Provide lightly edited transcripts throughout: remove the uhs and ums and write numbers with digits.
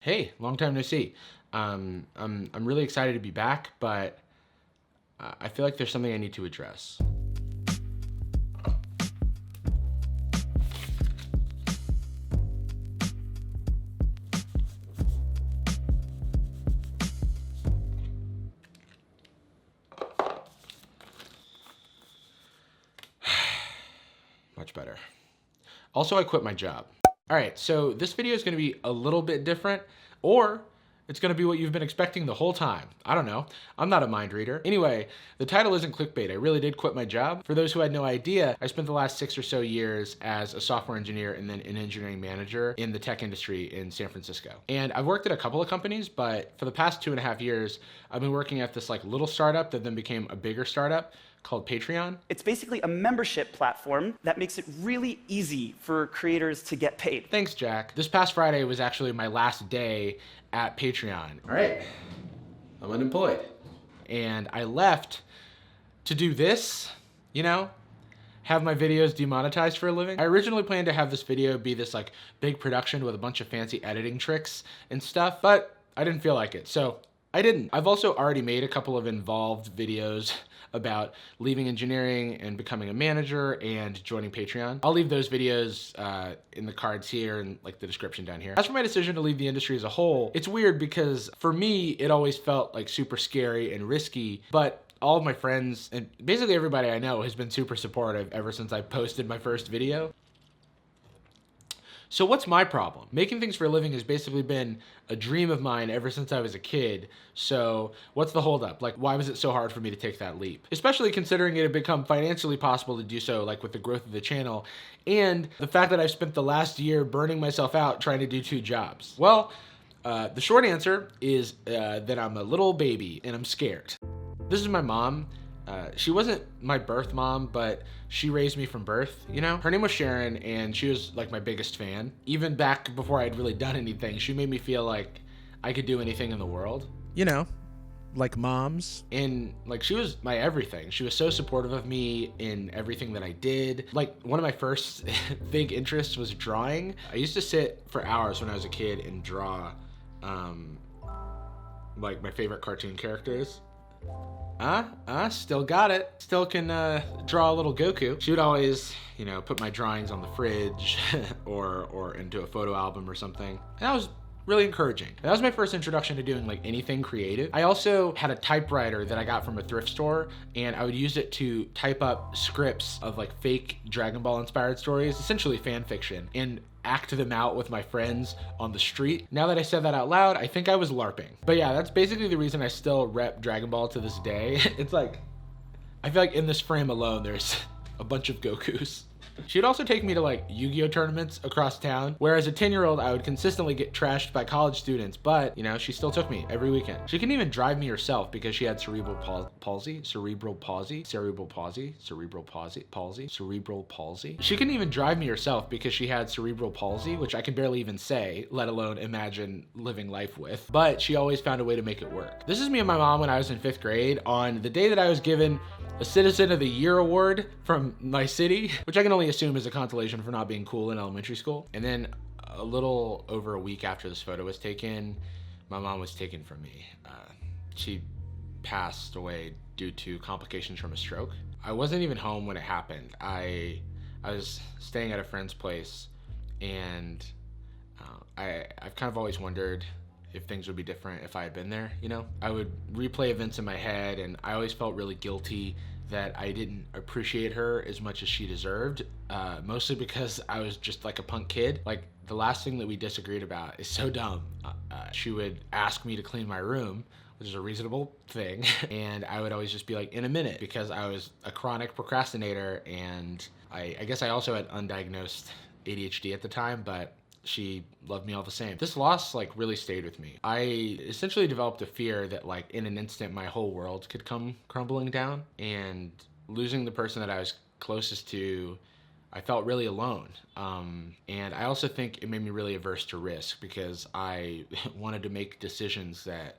Hey, long time no see. I'm really excited to be back, but I feel like there's something I need to address. Much better. Also, I quit my job. All right, so this video is gonna be a little bit different, or it's gonna be what you've been expecting the whole time. I don't know, I'm not a mind reader. Anyway, the title isn't clickbait. I really did quit my job. For those who had no idea, I spent the last 6 or so years as a software engineer and then an engineering manager in the tech industry in San Francisco. And I've worked at a couple of companies, but for the past 2.5 years, I've been working at this like little startup that then became a bigger startup called Patreon. It's basically a membership platform that makes it really easy for creators to get paid. Thanks, Jack. This past Friday was actually my last day at Patreon. All right, I'm unemployed. And I left to do this, have my videos demonetized for a living. I originally planned to have this video be this like big production with a bunch of fancy editing tricks and stuff, but I didn't feel like it, so I didn't. I've also already made a couple of involved videos about leaving engineering and becoming a manager and joining Patreon. I'll leave those videos in the cards here and like the description down here. As for my decision to leave the industry as a whole, it's weird because for me, it always felt like super scary and risky, but all of my friends and basically everybody I know has been super supportive ever since I posted my first video. So what's my problem? Making things for a living has basically been a dream of mine ever since I was a kid. So what's the holdup? Like, why was it so hard for me to take that leap? Especially considering it had become financially possible to do so, like with the growth of the channel, and the fact that I've spent the last year burning myself out trying to do 2 jobs. Well, the short answer is that I'm a little baby and I'm scared. This is my mom. She wasn't my birth mom, but she raised me from birth, Her name was Sharon, and she was like my biggest fan. Even back before I'd really done anything, she made me feel like I could do anything in the world. Like moms. And like she was my everything. She was so supportive of me in everything that I did. Like one of my first big interests was drawing. I used to sit for hours when I was a kid and draw like my favorite cartoon characters. Still got it. Still can draw a little Goku. She would always, put my drawings on the fridge or into a photo album or something. And that was really encouraging. That was my first introduction to doing like anything creative. I also had a typewriter that I got from a thrift store, and I would use it to type up scripts of like fake Dragon Ball inspired stories, essentially fan fiction, and act them out with my friends on the street. Now that I said that out loud, I think I was LARPing. But yeah, that's basically the reason I still rep Dragon Ball to this day. It's like, I feel like in this frame alone, there's a bunch of Gokus. She'd also take me to like Yu-Gi-Oh tournaments across town, where as a 10-year-old I would consistently get trashed by college students, but she still took me every weekend. She can even drive me herself because she had cerebral palsy. She couldn't even drive me herself because she had cerebral palsy, which I can barely even say, let alone imagine living life with, but she always found a way to make it work. This is me and my mom when I was in 5th grade on the day that I was given a Citizen of the Year award from my city, which I can only assume is a consolation for not being cool in elementary school. And then a little over a week after this photo was taken, my mom was taken from me. She passed away due to complications from a stroke. I wasn't even home when it happened. I was staying at a friend's place, and I've kind of always wondered if things would be different if I had been there, I would replay events in my head, and I always felt really guilty that I didn't appreciate her as much as she deserved, mostly because I was just like a punk kid. Like the last thing that we disagreed about is so dumb. She would ask me to clean my room, which is a reasonable thing, and I would always just be like, in a minute, because I was a chronic procrastinator, and I guess I also had undiagnosed ADHD at the time, but she loved me all the same. This loss like really stayed with me. I essentially developed a fear that like in an instant my whole world could come crumbling down, and losing the person that I was closest to, I felt really alone. And I also think it made me really averse to risk because I wanted to make decisions that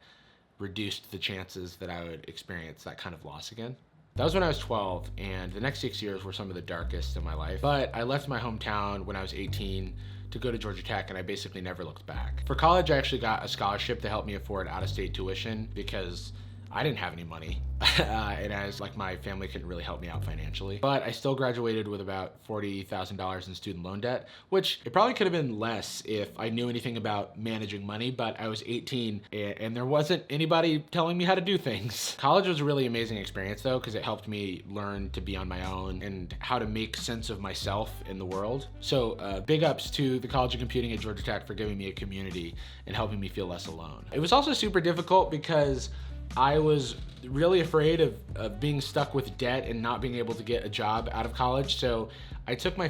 reduced the chances that I would experience that kind of loss again. That was when I was 12, and the next 6 years were some of the darkest in my life. But I left my hometown when I was 18 to go to Georgia Tech, and I basically never looked back. For college, I actually got a scholarship to help me afford out-of-state tuition because I didn't have any money, and my family couldn't really help me out financially. But I still graduated with about $40,000 in student loan debt, which it probably could have been less if I knew anything about managing money, but I was 18 and there wasn't anybody telling me how to do things. College was a really amazing experience though, because it helped me learn to be on my own and how to make sense of myself in the world. So big ups to the College of Computing at Georgia Tech for giving me a community and helping me feel less alone. It was also super difficult because I was really afraid of being stuck with debt and not being able to get a job out of college. So I took my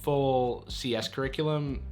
full CS curriculum,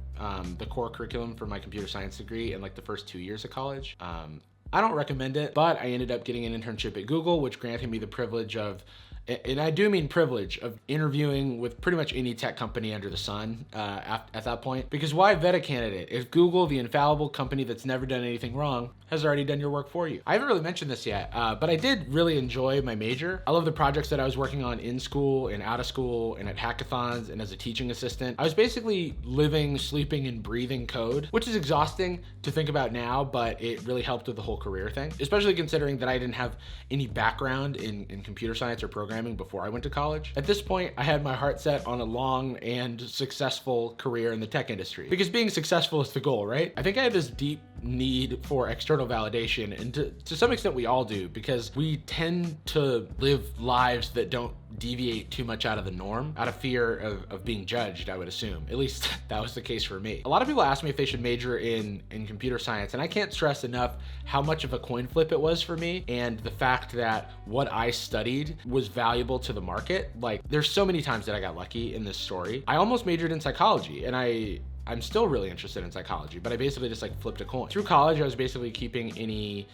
the core curriculum for my computer science degree in like the first 2 years of college. I don't recommend it, but I ended up getting an internship at Google, which granted me the privilege of, and I do mean privilege, of interviewing with pretty much any tech company under the sun at that point. Because why vet a candidate if Google, the infallible company that's never done anything wrong, has already done your work for you? I haven't really mentioned this yet, but I did really enjoy my major. I love the projects that I was working on in school and out of school and at hackathons and as a teaching assistant. I was basically living, sleeping, and breathing code, which is exhausting to think about now, but it really helped with the whole career thing, especially considering that I didn't have any background in computer science or programming before I went to college. At this point, I had my heart set on a long and successful career in the tech industry, because being successful is the goal, right? I think I had this deep need for external validation, and to some extent we all do, because we tend to live lives that don't deviate too much out of the norm, out of fear of being judged, I would assume. At least that was the case for me. A lot of people ask me if they should major in computer science, and I can't stress enough how much of a coin flip it was for me, and the fact that what I studied was valuable to the market. Like, there's so many times that I got lucky in this story. I almost majored in psychology, and I'm still really interested in psychology, but I basically just like flipped a coin. Through college, I was basically keeping any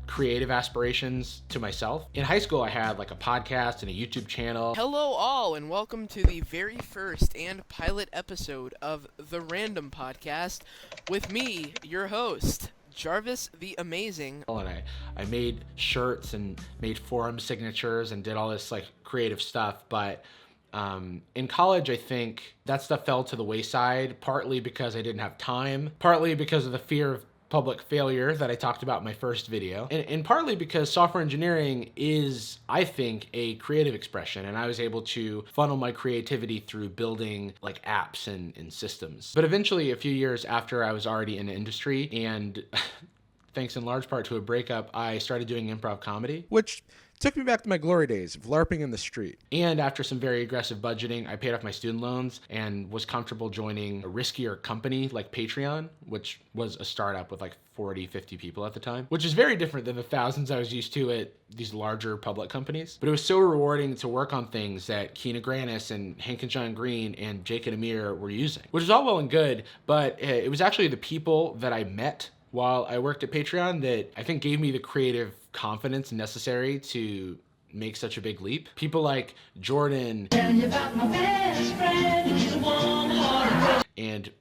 creative aspirations to myself. In high school, I had like a podcast and a YouTube channel. Hello all, and welcome to the very first and pilot episode of The Random Podcast with me, your host, Jarvis the Amazing. And I made shirts and made forum signatures and did all this like creative stuff, but in college, I think that stuff fell to the wayside, partly because I didn't have time, partly because of the fear of public failure that I talked about in my first video, and partly because software engineering is, I think, a creative expression, and I was able to funnel my creativity through building like apps and systems. But eventually, a few years after I was already in the industry, and thanks in large part to a breakup, I started doing improv comedy, which took me back to my glory days of LARPing in the street. And after some very aggressive budgeting, I paid off my student loans and was comfortable joining a riskier company like Patreon, which was a startup with like 40, 50 people at the time, which is very different than the thousands I was used to at these larger public companies. But it was so rewarding to work on things that Keena Granis and Hank and John Green and Jake and Amir were using, which is all well and good, but it was actually the people that I met while I worked at Patreon that I think gave me the creative confidence necessary to make such a big leap. People like Jordan and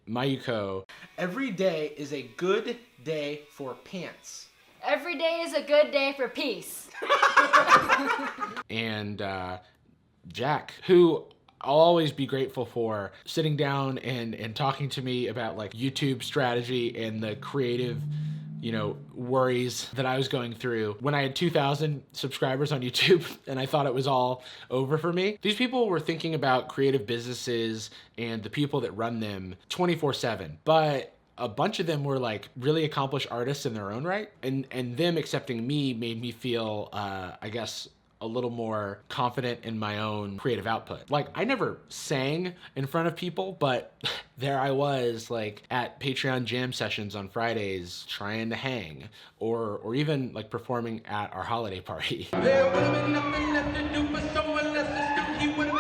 Mayuko. Every day is a good day for pants. Every day is a good day for peace. And Jack, who I'll always be grateful for sitting down and talking to me about like YouTube strategy and the creative, worries that I was going through when I had 2,000 subscribers on YouTube and I thought it was all over for me. These people were thinking about creative businesses and the people that run them 24/7, but a bunch of them were like really accomplished artists in their own right. And them accepting me made me feel, I guess, a little more confident in my own creative output. Like, I never sang in front of people, but there I was like at Patreon jam sessions on Fridays trying to hang, or even like performing at our holiday party. There would have been nothing left to do but someone left to do. He would have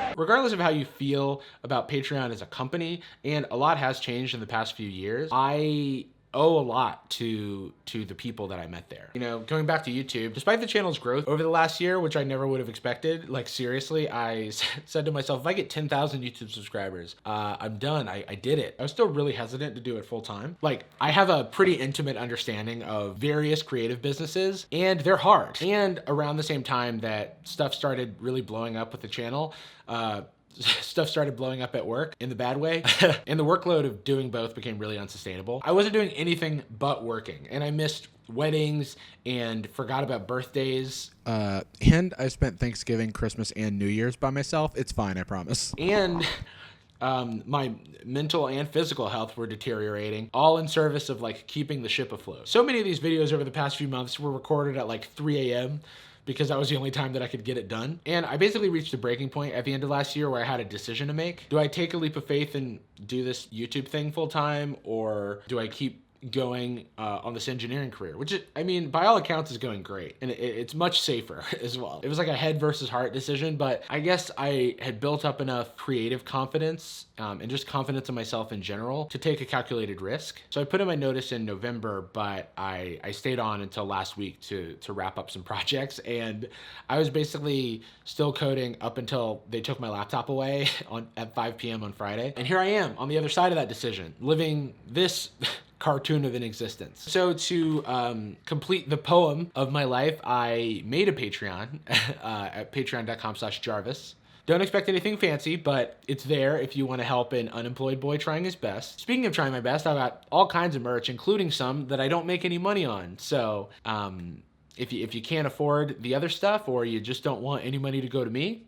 been regardless of how you feel about Patreon as a company, and a lot has changed in the past few years, I owe a lot to the people that I met there. You know, going back to YouTube, despite the channel's growth over the last year, which I never would have expected, like seriously, I said to myself, if I get 10,000 YouTube subscribers, I'm done. I did it. I was still really hesitant to do it full time. Like, I have a pretty intimate understanding of various creative businesses, and they're hard. And around the same time that stuff started really blowing up with the channel, stuff started blowing up at work in the bad way, and the workload of doing both became really unsustainable. I wasn't doing anything but working, and I missed weddings and forgot about birthdays. And I spent Thanksgiving, Christmas, and New Year's by myself. It's fine, I promise. And my mental and physical health were deteriorating, all in service of like keeping the ship afloat. So many of these videos over the past few months were recorded at like 3 a.m. because that was the only time that I could get it done. And I basically reached a breaking point at the end of last year where I had a decision to make. Do I take a leap of faith and do this YouTube thing full time, or do I keep going on this engineering career, which I mean, by all accounts is going great, and it's much safer as well. It was like a head versus heart decision, but I guess I had built up enough creative confidence and just confidence in myself in general to take a calculated risk. So I put in my notice in November, but I stayed on until last week to wrap up some projects, and I was basically still coding up until they took my laptop away at 5 p.m. on Friday. And here I am on the other side of that decision, living this cartoon of an existence. So to complete the poem of my life, I made a Patreon at patreon.com/Jarvis. Don't expect anything fancy, but it's there if you want to help an unemployed boy trying his best. Speaking of trying my best, I've got all kinds of merch, including some that I don't make any money on. So if you can't afford the other stuff, or you just don't want any money to go to me,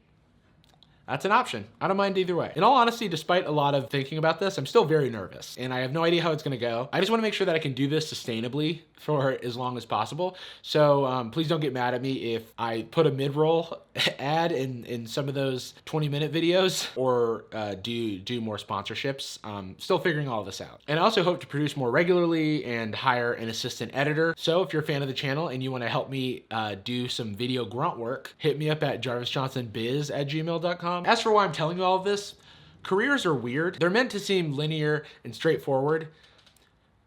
that's an option. I don't mind either way. In all honesty, despite a lot of thinking about this, I'm still very nervous, and I have no idea how it's gonna go. I just wanna make sure that I can do this sustainably for as long as possible. So please don't get mad at me if I put a mid-roll ad in some of those 20-minute videos, or do more sponsorships. Still figuring all this out. And I also hope to produce more regularly and hire an assistant editor. So if you're a fan of the channel and you wanna help me do some video grunt work, hit me up at jarvisjohnsonbiz@gmail.com. As for why I'm telling you all of this, careers are weird. They're meant to seem linear and straightforward,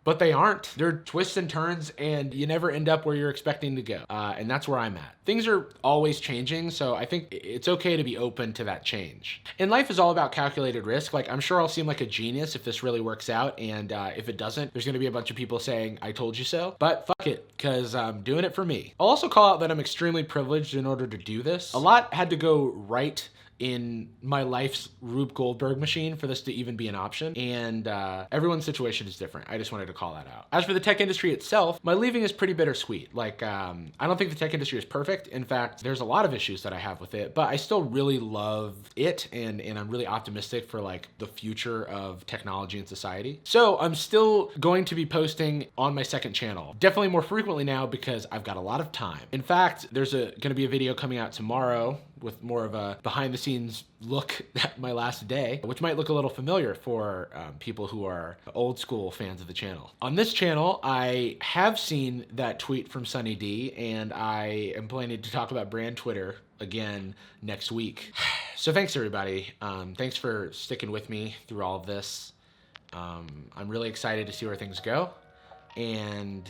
but they aren't. They're twists and turns, and you never end up where you're expecting to go. And that's where I'm at. Things are always changing, so I think it's okay to be open to that change. And life is all about calculated risk. Like, I'm sure I'll seem like a genius if this really works out, and if it doesn't, there's gonna be a bunch of people saying, I told you so. But fuck it, because I'm doing it for me. I'll also call out that I'm extremely privileged in order to do this. A lot had to go right in my life's Rube Goldberg machine for this to even be an option, and everyone's situation is different. I just wanted to call that out. As for the tech industry itself, my leaving is pretty bittersweet. Like, I don't think the tech industry is perfect. In fact, there's a lot of issues that I have with it, but I still really love it, and I'm really optimistic for like the future of technology and society. So I'm still going to be posting on my second channel, definitely more frequently now because I've got a lot of time. In fact, there's gonna be a video coming out tomorrow with more of a behind the scenes look at my last day, which might look a little familiar for people who are old school fans of the channel. On this channel, I have seen that tweet from Sunny D, and I am planning to talk about brand Twitter again next week. So thanks everybody. Thanks for sticking with me through all of this. I'm really excited to see where things go. And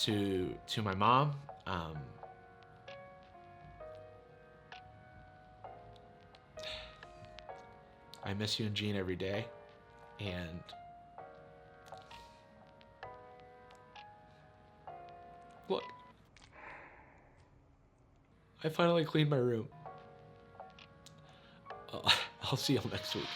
to my mom, I miss you and Jean every day, and look, I finally cleaned my room. I'll see you all next week.